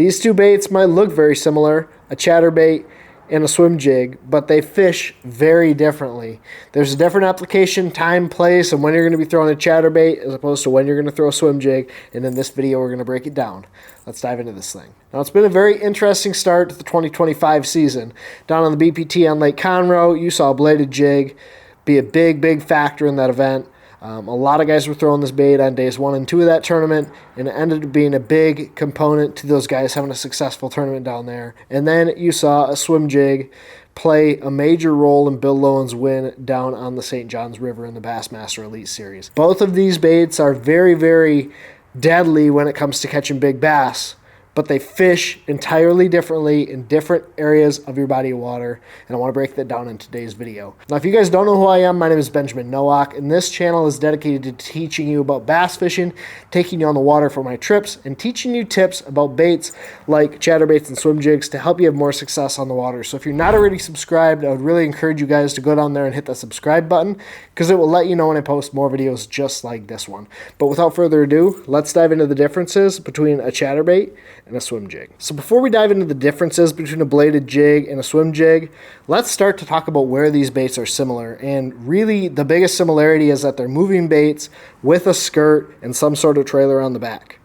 These two baits might look very similar, a chatterbait and a swim jig, but they fish very differently. There's a different application, time, place, and when you're going to be throwing a chatterbait as opposed to when you're going to throw a swim jig, and in this video we're going to break it down. Let's dive into this thing. Now, it's been a very interesting start to the 2025 season. Down on the BPT on Lake Conroe, you saw a bladed jig be a big factor in that event. A lot of guys were throwing this bait on days 1 and 2 of that tournament, and it ended up being a big component to those guys having a successful tournament down there. And then you saw a swim jig play a major role in Bill Lowen's win down on the St. Johns River in the Bassmaster Elite Series. Both of these baits are very deadly when it comes to catching big bass, but they fish entirely differently in different areas of your body of water, and I want to break that down in today's video. Now, if you guys don't know who I am, my name is Benjamin Nowak, and this channel is dedicated to teaching you about bass fishing, taking you on the water for my trips, and teaching you tips about baits like chatterbaits and swim jigs to help you have more success on the water. So if you're not already subscribed, I would really encourage you guys to go down there and hit that subscribe button, because it will let you know when I post more videos just like this one. But without further ado, let's dive into the differences between a chatterbait and a swim jig. So before we dive into the differences between a bladed jig and a swim jig, let's start to talk about where these baits are similar. And really the biggest similarity is that they're moving baits with a skirt and some sort of trailer on the back.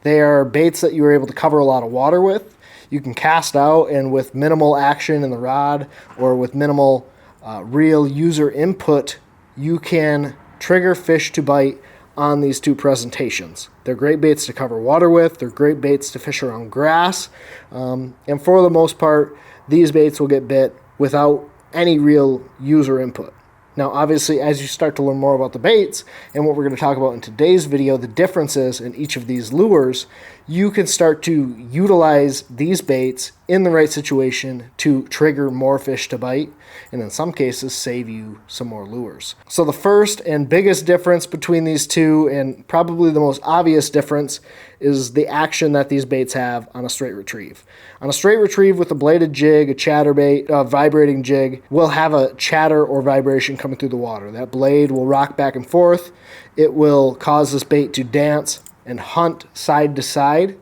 They are baits that you are able to cover a lot of water with. You can cast out, and with minimal action in the rod or with minimal real user input, you can trigger fish to bite on these two presentations. They're great baits to cover water with. They're great baits to fish around grass. And for the most part, these baits will get bit without any real user input. Now, obviously, as you start to learn more about the baits and what we're going to talk about in today's video, the differences in each of these lures, you can start to utilize these baits in the right situation to trigger more fish to bite, and in some cases, save you some more lures. So the first and biggest difference between these two, and probably the most obvious difference, is the action that these baits have on a straight retrieve. On a straight retrieve with a bladed jig, a chatterbait, a vibrating jig, we'll have a chatter or vibration coming through the water. That blade will rock back and forth. It will cause this bait to dance and hunt side to side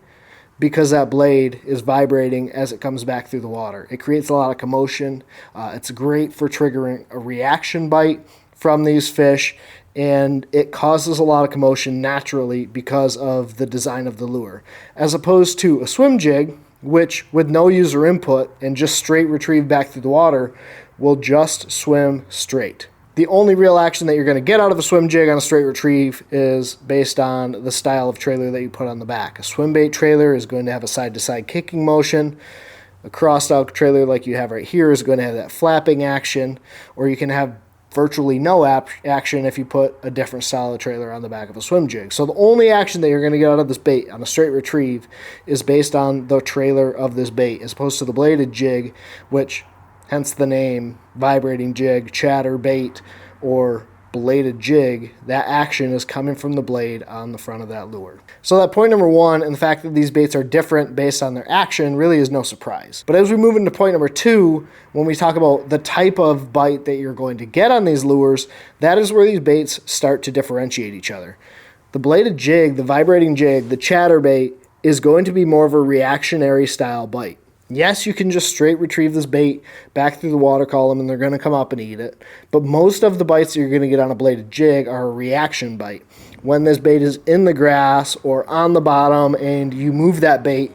because that blade is vibrating as it comes back through the water. It creates a lot of commotion. It's great for triggering a reaction bite from these fish, and it causes a lot of commotion naturally because of the design of the lure. As opposed to a swim jig, which with no user input and just straight retrieve back through the water, will just swim straight. The only real action that you're going to get out of a swim jig on a straight retrieve is based on the style of trailer that you put on the back. A swim bait trailer is going to have a side-to-side kicking motion. A crossed-out trailer like you have right here is going to have that flapping action, or you can have virtually no action if you put a different style of trailer on the back of a swim jig. So the only action that you're going to get out of this bait on a straight retrieve is based on the trailer of this bait, as opposed to the bladed jig, which, hence the name, vibrating jig, chatterbait, or bladed jig, that action is coming from the blade on the front of that lure. So that point number one, and the fact that these baits are different based on their action, really is no surprise. But as we move into point number two, when we talk about the type of bite that you're going to get on these lures, that is where these baits start to differentiate each other. The bladed jig, the vibrating jig, the chatterbait is going to be more of a reactionary style bite. Yes, you can just straight retrieve this bait back through the water column and they're going to come up and eat it. But most of the bites that you're going to get on a bladed jig are a reaction bite. When this bait is in the grass or on the bottom and you move that bait,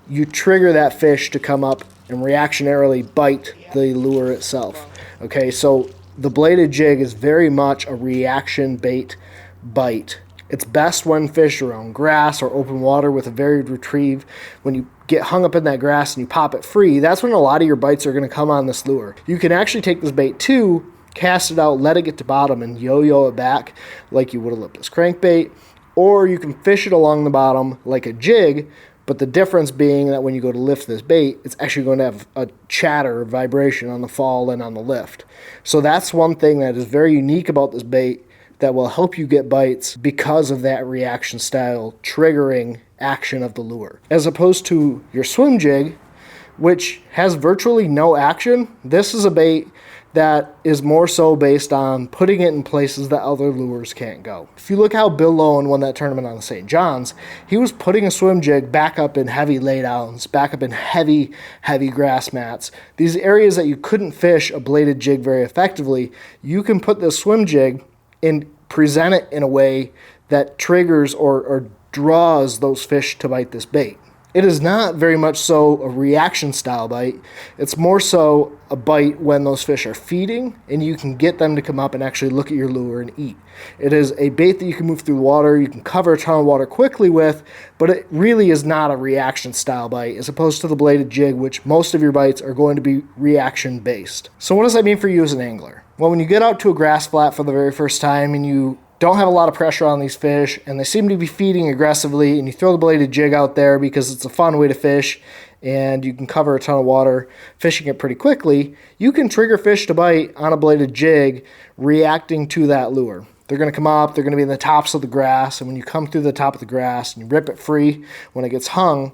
you trigger that fish to come up and reactionarily bite the lure itself. Okay, so the bladed jig is very much a reaction bait bite. It's best when fish are on grass or open water with a varied retrieve. When you get hung up in that grass and you pop it free, that's when a lot of your bites are going to come on this lure. You can actually take this bait too, cast it out, let it get to bottom, and yo-yo it back like you would a lipless crankbait, or you can fish it along the bottom like a jig, but the difference being that when you go to lift this bait, it's actually going to have a chatter, vibration on the fall and on the lift. So that's one thing that is very unique about this bait that will help you get bites because of that reaction style triggering action of the lure. As opposed to your swim jig, which has virtually no action. This is a bait that is more so based on putting it in places that other lures can't go. If you look how Bill Lowen won that tournament on the St. John's, he was putting a swim jig back up in heavy laydowns, back up in heavy grass mats. These areas that you couldn't fish a bladed jig very effectively, you can put this swim jig and present it in a way that triggers or draws those fish to bite this bait. It is not very much so a reaction style bite. It's more so a bite when those fish are feeding and you can get them to come up and actually look at your lure and eat. It is a bait that you can move through the water, you can cover a ton of water quickly with, but it really is not a reaction style bite as opposed to the bladed jig, which most of your bites are going to be reaction based. So what does that mean for you as an angler? Well, when you get out to a grass flat for the very first time and you don't have a lot of pressure on these fish and they seem to be feeding aggressively, and you throw the bladed jig out there because it's a fun way to fish and you can cover a ton of water fishing it pretty quickly, you can trigger fish to bite on a bladed jig reacting to that lure. They're going to come up, they're going to be in the tops of the grass, and when you come through the top of the grass and you rip it free when it gets hung,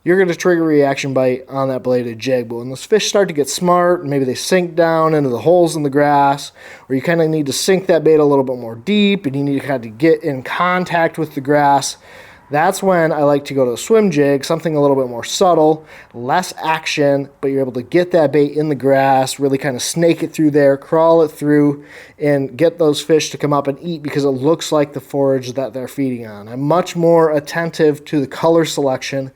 you're going to trigger a reaction bite on that bladed jig. But when those fish start to get smart, and maybe they sink down into the holes in the grass, or you kind of need to sink that bait a little bit more deep, and you need to kind of get in contact with the grass, that's when I like to go to a swim jig, something a little bit more subtle, less action, but you're able to get that bait in the grass, really kind of snake it through there, crawl it through, and get those fish to come up and eat because it looks like the forage that they're feeding on. I'm much more attentive to the color selection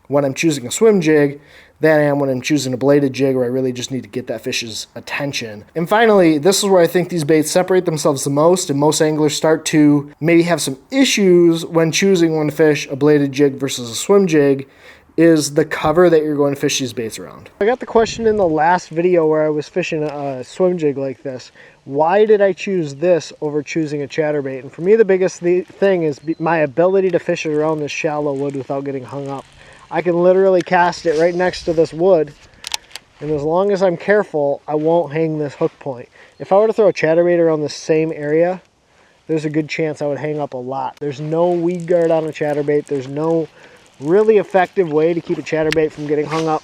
when I'm choosing a swim jig than I am when I'm choosing a bladed jig, where I really just need to get that fish's attention. And finally, this is where I think these baits separate themselves the most, and most anglers start to maybe have some issues when choosing when to fish a bladed jig versus a swim jig, is the cover that you're going to fish these baits around. I got the question in the last video where I was fishing a swim jig like this. Why did I choose this over choosing a chatterbait? And for me, the biggest thing is my ability to fish it around this shallow wood without getting hung up. I can literally cast it right next to this wood, and as long as I'm careful, I won't hang this hook point. If I were to throw a chatterbait around the same area, there's a good chance I would hang up a lot. There's no weed guard on a chatterbait. There's no really effective way to keep a chatterbait from getting hung up.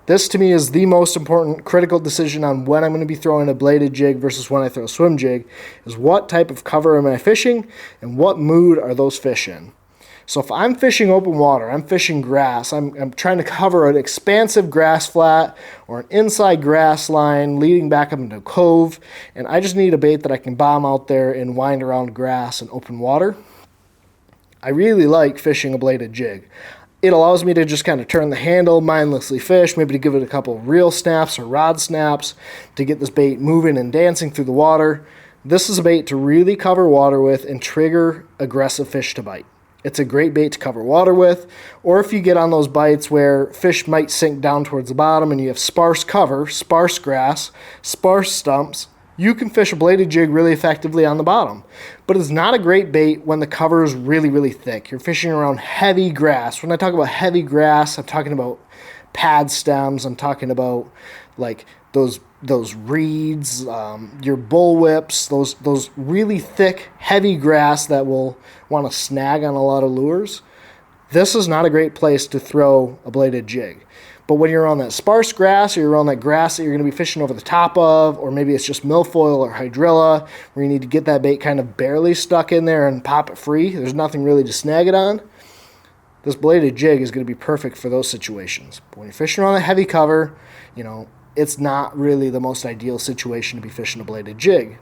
This to me is the most important critical decision on when I'm going to be throwing a bladed jig versus when I throw a swim jig, is what type of cover am I fishing and what mood are those fish in. So if I'm fishing open water, I'm fishing grass, I'm trying to cover an expansive grass flat or an inside grass line leading back up into a cove, and I just need a bait that I can bomb out there and wind around grass and open water, I really like fishing a bladed jig. It allows me to just kind of turn the handle, mindlessly fish, maybe to give it a couple reel snaps or rod snaps to get this bait moving and dancing through the water. This is a bait to really cover water with and trigger aggressive fish to bite. It's a great bait to cover water with, or if you get on those bites where fish might sink down towards the bottom and you have sparse cover, sparse grass, sparse stumps, you can fish a bladed jig really effectively on the bottom. But it's not a great bait when the cover is really thick. You're fishing around heavy grass. When I talk about heavy grass, I'm talking about pad stems, I'm talking about like those reeds, your bullwhips, those really thick, heavy grass that will want to snag on a lot of lures. This is not a great place to throw a bladed jig. But when you're on that sparse grass, or you're on that grass that you're going to be fishing over the top of, or maybe it's just milfoil or hydrilla, where you need to get that bait kind of barely stuck in there and pop it free, there's nothing really to snag it on, this bladed jig is going to be perfect for those situations. But when you're fishing on a heavy cover, it's not really the most ideal situation to be fishing a bladed jig.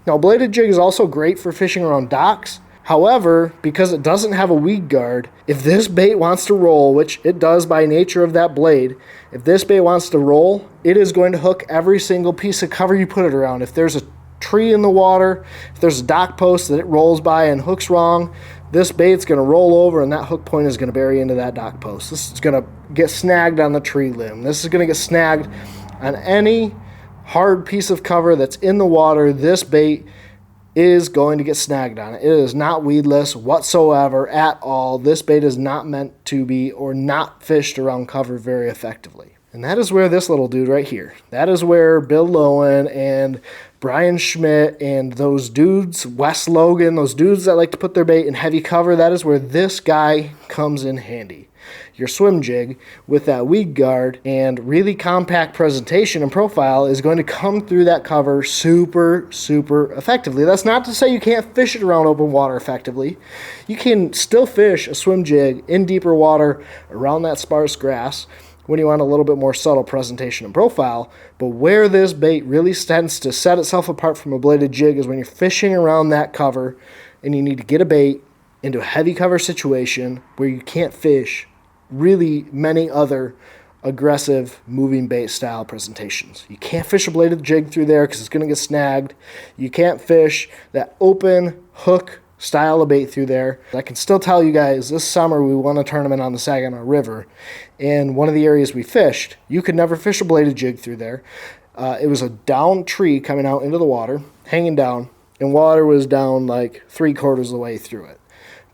Now, a bladed jig is also great for fishing around docks. However, because it doesn't have a weed guard, if this bait wants to roll, which it does by nature of that blade, if this bait wants to roll, it is going to hook every single piece of cover you put it around. If there's a tree in the water, if there's a dock post that it rolls by and hooks wrong, this bait's going to roll over and that hook point is going to bury into that dock post. This is going to get snagged on the tree limb. This is going to get snagged on any hard piece of cover that's in the water. This bait is going to get snagged on it. It is not weedless whatsoever at all. This bait is not meant to be or not fished around cover very effectively. And that is where this little dude right here, that is where Bill Lowen and Brian Schmidt and those dudes, Wes Logan, those dudes that like to put their bait in heavy cover, that is where this guy comes in handy. Your swim jig with that weed guard and really compact presentation and profile is going to come through that cover super, super effectively. That's not to say you can't fish it around open water effectively. You can still fish a swim jig in deeper water around that sparse grass when you want a little bit more subtle presentation and profile. But where this bait really tends to set itself apart from a bladed jig is when you're fishing around that cover and you need to get a bait into a heavy cover situation where you can't fish really many other aggressive moving bait style presentations. You can't fish a bladed jig through there because it's going to get snagged. You can't fish that open hook style of bait through there. I can still tell you guys, this summer we won a tournament on the Saginaw River, and one of the areas we fished, you could never fish a bladed jig through there. It was a down tree coming out into the water, hanging down, and water was down like 3/4 of the way through it.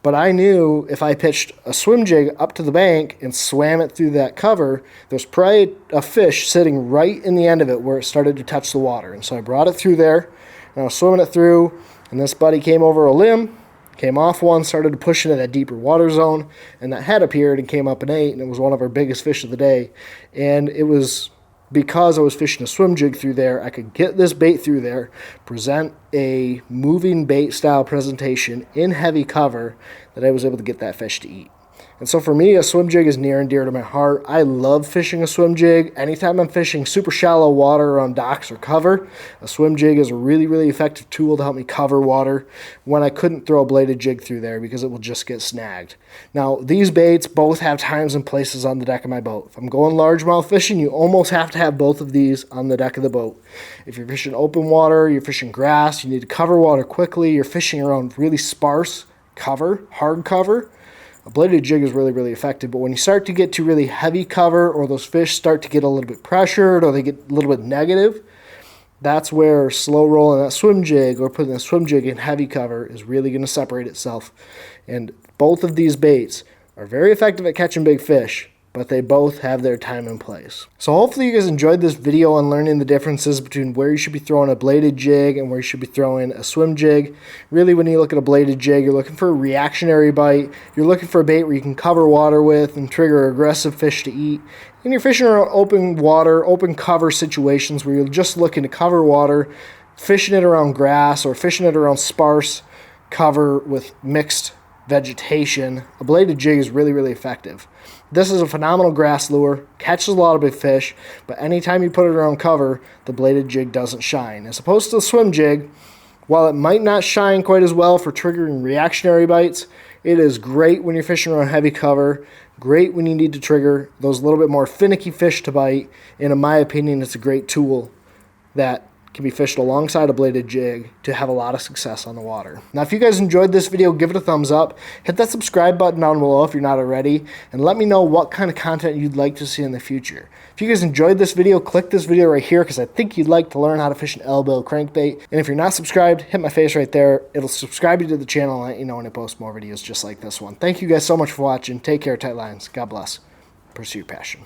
But I knew if I pitched a swim jig up to the bank and swam it through that cover, there's probably a fish sitting right in the end of it where it started to touch the water. And so I brought it through there, and I was swimming it through, and this buddy came over a limb, came off one, started to push into that deeper water zone, and that head appeared and came up and ate, and it was one of our biggest fish of the day. And it was because I was fishing a swim jig through there, I could get this bait through there, present a moving bait style presentation in heavy cover that I was able to get that fish to eat. And so for me, a swim jig is near and dear to my heart. I love fishing a swim jig. Anytime I'm fishing super shallow water on docks or cover, a swim jig is a really, really effective tool to help me cover water when I couldn't throw a bladed jig through there because it will just get snagged. Now, these baits both have times and places on the deck of my boat. If I'm going largemouth fishing, you almost have to have both of these on the deck of the boat. If you're fishing open water, you're fishing grass, you need to cover water quickly, you're fishing around really sparse cover, hard cover, a bladed jig is really, really effective. But when you start to get to really heavy cover, or those fish start to get a little bit pressured, or they get a little bit negative, that's where slow rolling that swim jig or putting a swim jig in heavy cover is really going to separate itself. And both of these baits are very effective at catching big fish, but they both have their time and place. So hopefully you guys enjoyed this video on learning the differences between where you should be throwing a bladed jig and where you should be throwing a swim jig. Really, when you look at a bladed jig, you're looking for a reactionary bite. You're looking for a bait where you can cover water with and trigger aggressive fish to eat. And you're fishing around open water, open cover situations where you're just looking to cover water, fishing it around grass or fishing it around sparse cover with mixed vegetation. A bladed jig is really, really effective. This is a phenomenal grass lure, catches a lot of big fish, but anytime you put it around cover, the bladed jig doesn't shine. As opposed to the swim jig, while it might not shine quite as well for triggering reactionary bites, it is great when you're fishing around heavy cover, great when you need to trigger those little bit more finicky fish to bite, and in my opinion, it's a great tool that can be fished alongside a bladed jig to have a lot of success on the water. Now, if you guys enjoyed this video, give it a thumbs up. Hit that subscribe button down below if you're not already, and let me know what kind of content you'd like to see in the future. If you guys enjoyed this video, click this video right here because I think you'd like to learn how to fish an L-bill crankbait. And if you're not subscribed, hit my face right there. It'll subscribe you to the channel and let you know when I post more videos just like this one. Thank you guys so much for watching. Take care, tight lines. God bless. Pursue your passion.